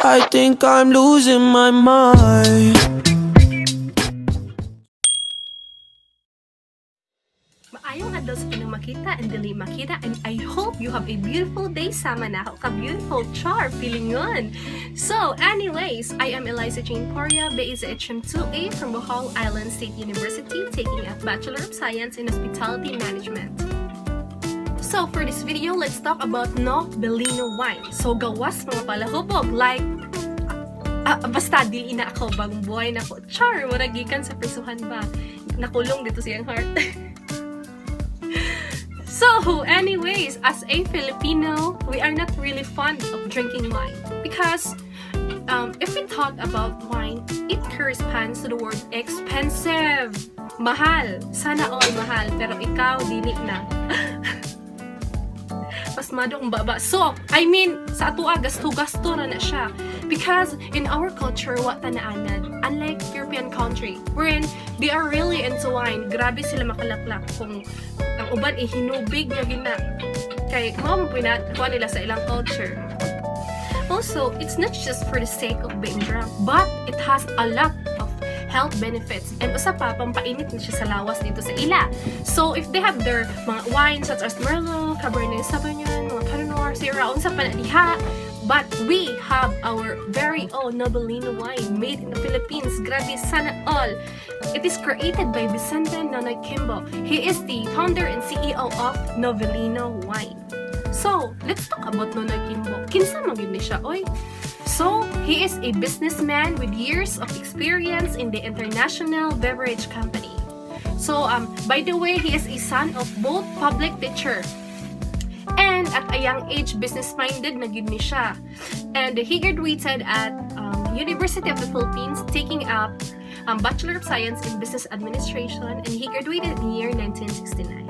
I think I'm losing my mind. Maayong adlaw sa inyong makita and dili makita, and I hope you have a beautiful day. Sama na ako ka beautiful char pilingon. So anyways, I am Eliza Poria, BSHM-2A from Bohol Island State University, taking a Bachelor of Science in Hospitality Management. So for this video, let's talk about Novellino Wines. So gawas mga palahubog like basta dili na ako bagong buhay na ako. Char, wala gikan sa prisuhan ba? Nakulong dito siyang heart. So anyways, as a Filipino, we are not really fond of drinking wine because if we talk about wine, it corresponds to the word expensive. Mahal. Sana all mahal, pero ikaw dili na. Pasmado kung baba. So, I mean, sa atua, gasto-gasto na siya. Because in our culture, what tanaanan, unlike European country, wherein they are really into wine, grabe sila makalaklak kung ang uban hinubig niya gina. Kaya, mga pinatkuha nila sa ilang culture. Also, it's not just for the sake of being drunk, but it has a lot of health benefits. And usa pa, pampainit na siya sa lawas dito sa ila. So, if they have their mga wines such as Merlot, Cabernet Sauvignon, mga Pinot Noir, Syrah, unsa pa na diha, but we have our very own Novellino wine made in the Philippines. Grabe, sana all. It is created by Vicente Nonoy Kimbo. He is the founder and CEO of Novellino Wine. So, let's talk about Nonoy Kimbo. Kinsa man gyud ni siya, oy? So, he is a businessman with years of experience in the international beverage company. So, by the way, he is a son of both public teacher and at a young age, business-minded na gyud ni siya. And he graduated at University of the Philippines, taking up Bachelor of Science in Business Administration, and he graduated in the year 1969.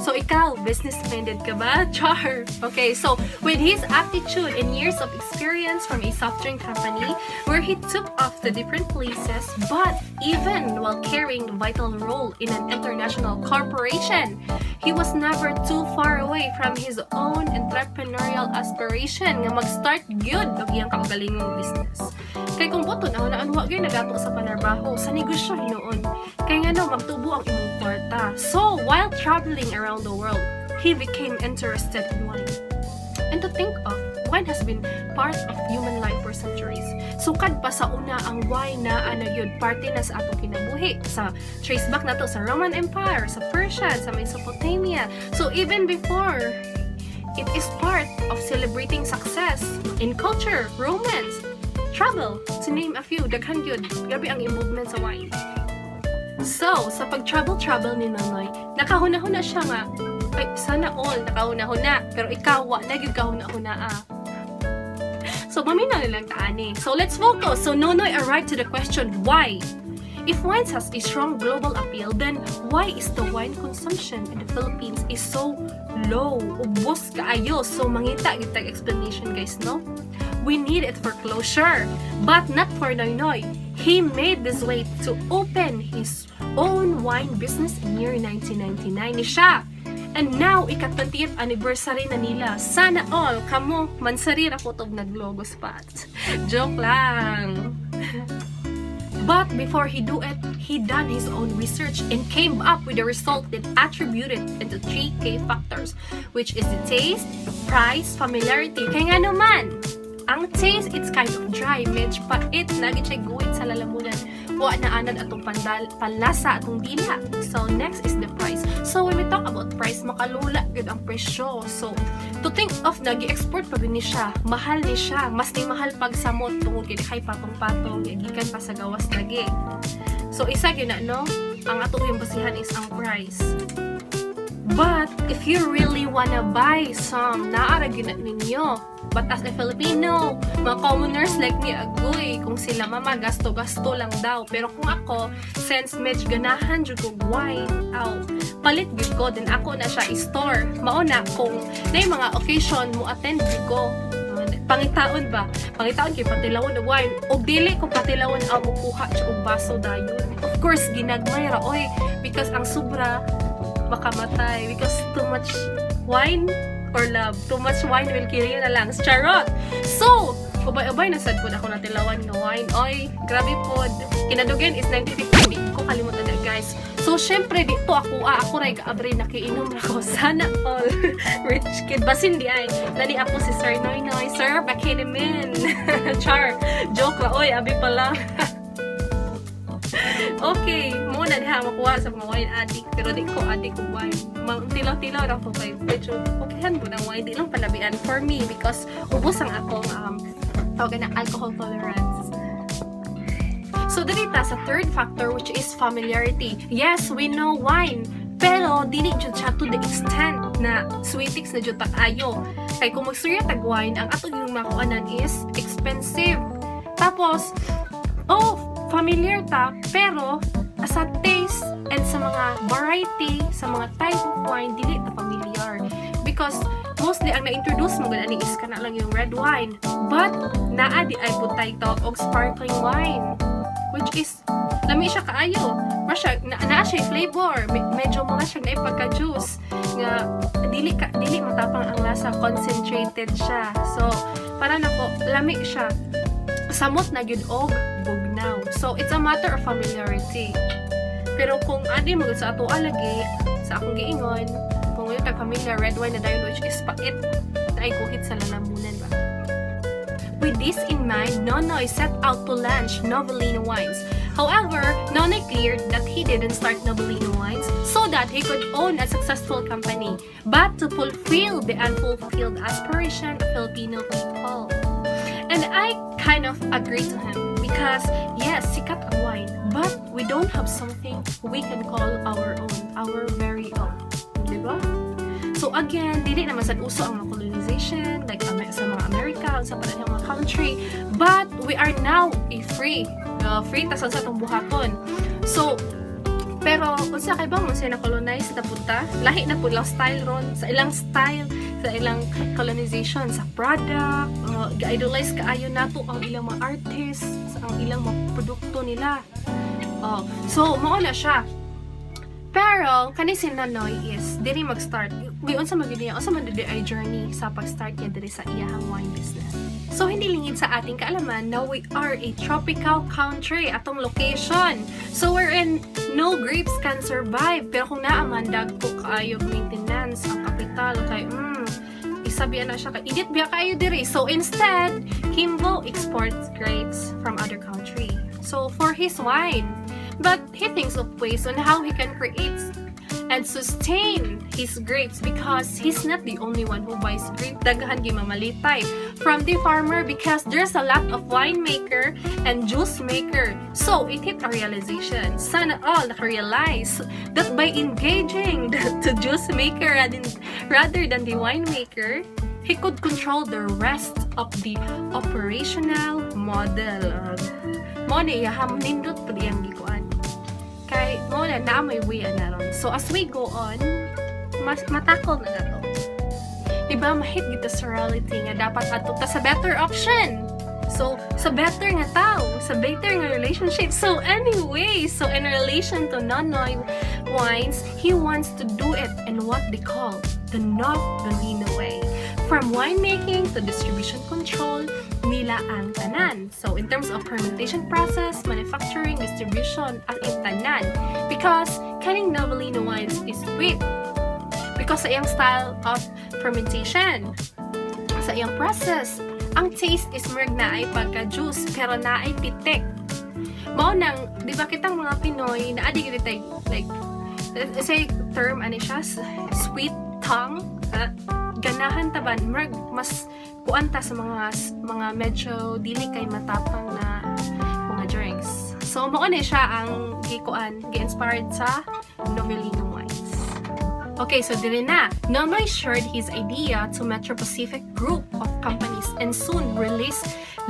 So, ikaw, business-minded ka ba? Char! Okay, so, with his aptitude and years of experience from a soft drink company, where he took off to different places, but even while carrying a vital role in an international corporation, he was never too far away from his own entrepreneurial aspiration nga mag-start gyud og iyang kaugalingong business. Kay kung boto na wag gyud nagato sa panarbaho sa negosyo hinuon. Kay ngano magtubo ang imong kwarta. So, while traveling around the world, he became interested in wine. And to think of, wine has been part of human life for centuries. Sukad pa sa una ang wine na yun, parte na sa atong kinabuhi. Sa trace back na to sa Roman Empire, sa Persia, sa Mesopotamia. So even before, it is part of celebrating success in culture, romance, travel, to name a few. Daghan yun, grabe ang involvement sa wine. So, sa pag-travel ni Nonoy, nakahuna-huna siya nga, ay, sana all nakahuna-huna, pero ikaw, naging kahuna-huna So, maminaw nilang taani. So, let's focus. So, Nonoy arrived to the question, why? If wines has a strong global appeal, then why is the wine consumption in the Philippines is so low? Ubos kaayo. So, mangita gitag explanation, guys, no? We need it for closure, but not for Nonoy. He made this way to open his own wine business in year 1999 ni siya. And now, ika-20th anniversary na nila. Sana all, kamo, mansari ra putog naglogo spot. Joke lang. But before he do it, he done his own research and came up with a result that attributed into 3 key factors, which is the taste, price, familiarity. Kaya nga naman, ang taste, it's kind of dry, medyo pait, lagi siya guwit sa lalamunan. Wa na anad atong panlasa atong dila. So, next is the price. So, when we talk about price, makalula yun ang presyo. So, to think of, nag-export pa ni siya, mahal ni siya, mas ni mahal pag samot, tungod kay patong-patong, yagikan pa sa gawas lagi. So, isa yun na, no? Ang atong yung basihan is ang price. But, if you really wanna buy some, naaragin na ninyo. But as a Filipino, mga commoners like me, agoy, kung sila mama, gasto-gasto lang daw. Pero kung ako, since medyo ganahan dyan ko wine, palit gud ko, then ako na siya i-store. Mauna, kung na yung mga occasion mo attend gud ko, pangitaon ba? Pangitaon kay patilawon og wine. Og dili ko patilawon ang mukuha siya og baso dayon. Of course, ginagmay ra, oy, because ang sobra, makamatay. Because too much wine or love. Too much wine will kill you na lang. Charot! So, ubay-ubay na sad po ako natilawan nga wine. Oy, grabe po. Kinadugan is 950. Di ko kalimutan na guys. So, syempre, dito ako ray gaabri nakiinom ako. Sana all. Rich kid. Basin di ay. Nani ako si Sir Noy. Sir, bakinimin. Char. Joke la. Oy, abi pala. Okay, muna diha makuha sa mga wine addict. Pero di ko addict ko wine. Tilaw-tilaw na po kayo. Medyo okayhan mo ng wine. Di lang palabian for me because ubos ang akong tawag na alcohol tolerance. So, dito sa third factor which is familiarity. Yes, we know wine. Pero, dili jud siya to the extent na sweetix na jud ayo. Kay kung magsurya tag wine, ang atong yung makuanan is expensive. Tapos, familiar ta, pero sa taste and sa mga variety, sa mga type of wine, dili ta familiar. Because mostly ang na-introduce mo gani is kana lang yung red wine. But naa di ay putay tawag og sparkling wine, which is lami siya kaayo. Naa siya flavor, medyo mga siya na pagka-juice nga dili matapang ang lasa, concentrated siya. So para nako lami siya. Samot na gyud og bugnaw. So it's a matter of familiarity. Pero kung adi mo sa ato lagi sa akong giingon, kung yung familiar red wine na dayon which is pait, ay kuhit sa lalamunan ba. With this in mind, Nonoy set out to launch Novellino Wines. However, Nonoy cleared that he didn't start Novellino Wines so that he could own a successful company, but to fulfill the unfulfilled aspiration of Filipino people. And I kind of agree to him because yes, sikat ang wine, but we don't have something we can call our own, our very own. Diba? So again, dili naman sad uso ang colonization like sa mga America, sa mga country, but we are now free tasan sa itong buhaton. So, pero unsa kay bang unsa na colonize na punta? Lahi na pud lang style ron sa ilang style, sa ilang colonization sa product, ga-idolize kaayo nato ang ilang mga artists, ang ilang mga produkto nila. So mao na siya. Pero kani si Nonoy is diri mag-start. Unsa man gyud unsa man ay journey sa pag-start niya diri sa iyang wine business. So, hindi lingid sa ating kaalaman na we are a tropical country atong location. So, wherein no grapes can survive. Pero kung naaman, dagko kaayo maintenance, ang kapital, kay, isabihan na siya, idit biya kayo diri. So, instead, Kimbo exports grapes from other country. So, for his wine. But he thinks of ways on how he can create and sustain his grapes because he's not the only one who buys grape. Daghan gyud mamalitay from the farmer because there's a lot of winemaker and juice maker. So it hit a realization. Sana all naka-realize that by engaging the juice maker rather than the winemaker, he could control the rest of the operational model. Mo ni yaham nindot pud iyang gikuan. Kay mo na may way na ron. So as we go on, mas matakol na nato. Diba mahit gito sa reality nga dapat ato ta sa better option. So sa better nga tao, sa better nga relationship. So anyway, so in relation to Nonoy Wines, he wants to do it in what they call the Novellino way. From winemaking to distribution control, nila ang tanan. So, in terms of fermentation process, manufacturing, distribution, ang tanan. Because, kaning Novellino Wines is sweet. Because sa iyang style of fermentation, sa iyang process, ang taste is merg na ay pagka-juice, pero na ay pitik. Mao nang, di ba kitang mga Pinoy, na adi kita like, say term, ano siya, sweet tongue, ganahan taban, merg, mas kuanta sa mga medyo dili kay matapang na mga drinks. So, mao ni siya ang gi-inspired sa Novellino Wines. Okay, so dili na. Nonoy shared his idea to Metro Pacific group of companies and soon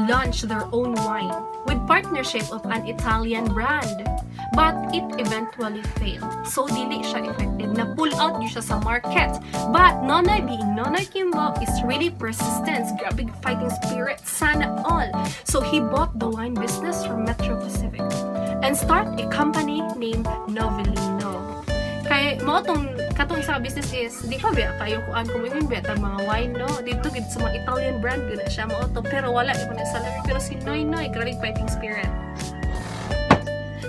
launched their own wine with partnership of an Italian brand. But it eventually failed. So, dili siya effective. Na-pull out niya siya sa market. But, Nonoy being Nonoy Kimbo is really persistent. Grabe fighting spirit. Sana all. So, he bought the wine business from Metro Pacific and start a company named Novellino. Kay mo katong isa business is di pa biya kayo kuan ko mo biya ta mga wine no dito gid sa mga Italian brand gud siya mo pero wala ko na salary pero si Noy grabe fighting spirit.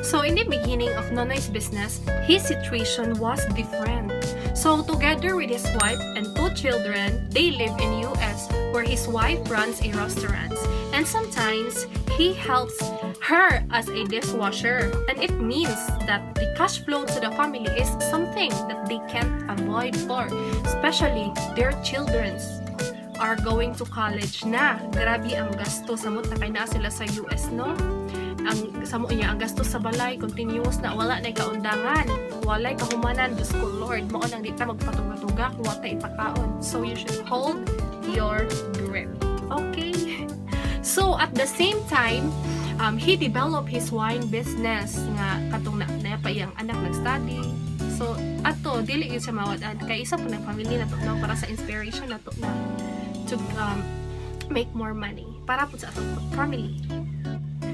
So in the beginning of Nonoy's business, his situation was different. So together with his wife and 2 children, they live in US where his wife runs a restaurant. And sometimes he helps her as a dishwasher. And it means that the cash flow to the family is something that they can't avoid for, especially their children's are going to college na. Grabe ang gasto sa mut na kay na sila sa US, no? Ang gasto sa balay continuous na wala na kaundangan, walay kahumanan. Diyos ko Lord, mao nang di ta magpatugatuga kung wata ipakaon. So you should hold your grip. Okay? So at the same time, he developed his wine business nga katong na pa iyang anak nag-study. So ato dili gyud siya mawad-an kay isa po ng family na to no, para sa inspiration na to na to make more money para po sa atong family.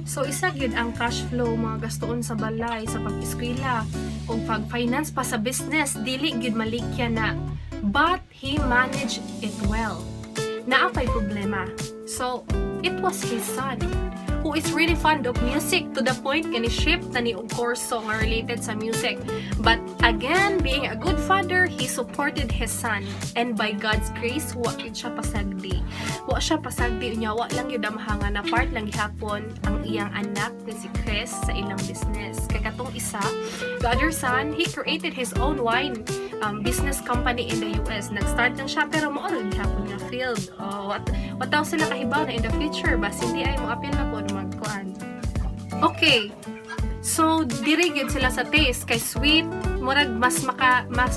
So isa gyud ang cash flow mga gastoon sa balay sa pag-eskwela ug pag-finance pa sa business dili gyud malikya na, but he managed it well. Naa pay problema. So it was his son who is really fond of music to the point kani ship na ni og course song related sa music. But again, being a good father, he supported his son, and by God's grace wa gyud siya pasagdi. Wa siya pasagdi unya wa lang gyud mahanga na part lang gihapon ang iyang anak nga si Chris sa ilang business. Kay katong isa, the other son, he created his own wine business company in the US. Nag-start lang siya pero mo ron gihapon nga field. What daw sila kahibaw na in the future bas hindi ay mo apil na po magkuan. Okay. So diri gyud sila sa taste kay sweet, murag mas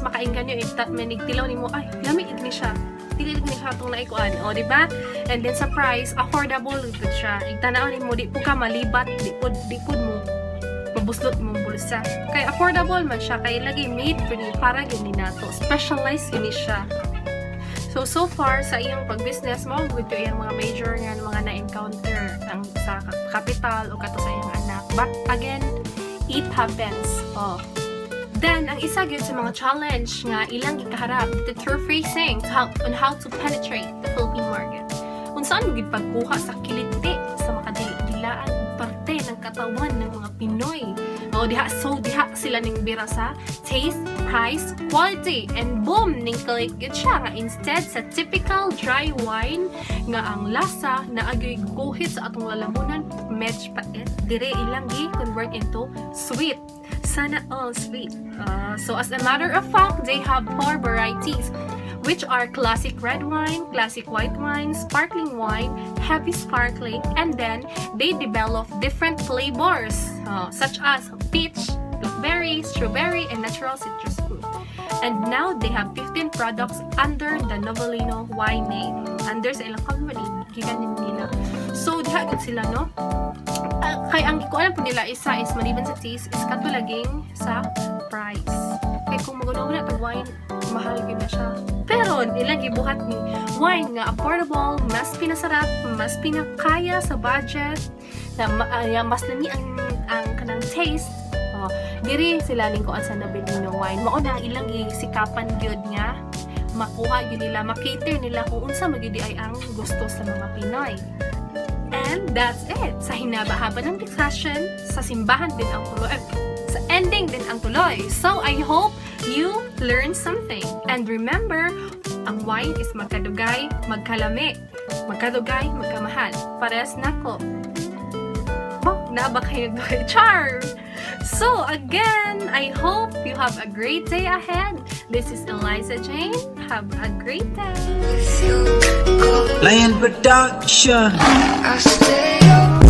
makainggan yo manigtilaw nimo ay lami ni siya. Dili ni siya tong naikuan, o di ba? And then sa price, affordable gud siya. Igtanaw nimo di po ka malibat, di pud mo mabuslot mo bulsa. Kay affordable man siya kay lagi made para gini nato. Specialized gini siya. So far sa iyang pag-business mo, with to iyang mga major nga mga na-encounter ang sa capital o kato sa iyang anak. But again, it happens. Then, ang isa gyud sa mga challenge nga ilang gikaharap, the surfacing on how to penetrate the Philippine market. Kung saan mo gid pagkuha sa kiliti sa makadilaan parte ng katawan ng mga Pinoy. Diha sila ning bira sa taste, price, quality, and boom, ning click gyud siya nga instead sa typical dry wine nga ang lasa na agoy guhit sa atong lalamunan medj pait, dire ilang gi-convert into sweet. Sana all sweet. So as a matter of fact, they have 4 varieties, which are classic red wine, classic white wine, sparkling wine, heavy sparkling, and then they develop different flavors such as peach, blackberry, strawberry, and natural citrus fruit. And now they have 15 products under the Novellino Wine name. Under sa ilang company, giganin nila. So diha gud sila no. Kay ang gikuan po nila isa is maliban sa taste is katulaging sa price. Kay kung magunaw na tag wine, mahal gyud na siya. Pero ilang gibuhat ni wine nga affordable, mas pinasarap, mas pinakaya sa budget, na mas nami ang kanang taste. Diri sila ning kuan sa Novellino Wine. Mao na ang ilang isikapan gyud nga makuha gyud nila, makater nila kung unsa magyud ay ang gusto sa mga Pinoy. And that's it. Sa hinaba-haba ng discussion, sa simbahan din ang tuloy, sa ending din ang tuloy. So I hope you learned something. And remember, ang wine is magkadugay, magkalami, magkadugay, magkamahal. Parehas nako. Naba kayo char! So again, I hope you have a great day ahead. This is Eliza Jane. Have a great day. Lion Production. I stay up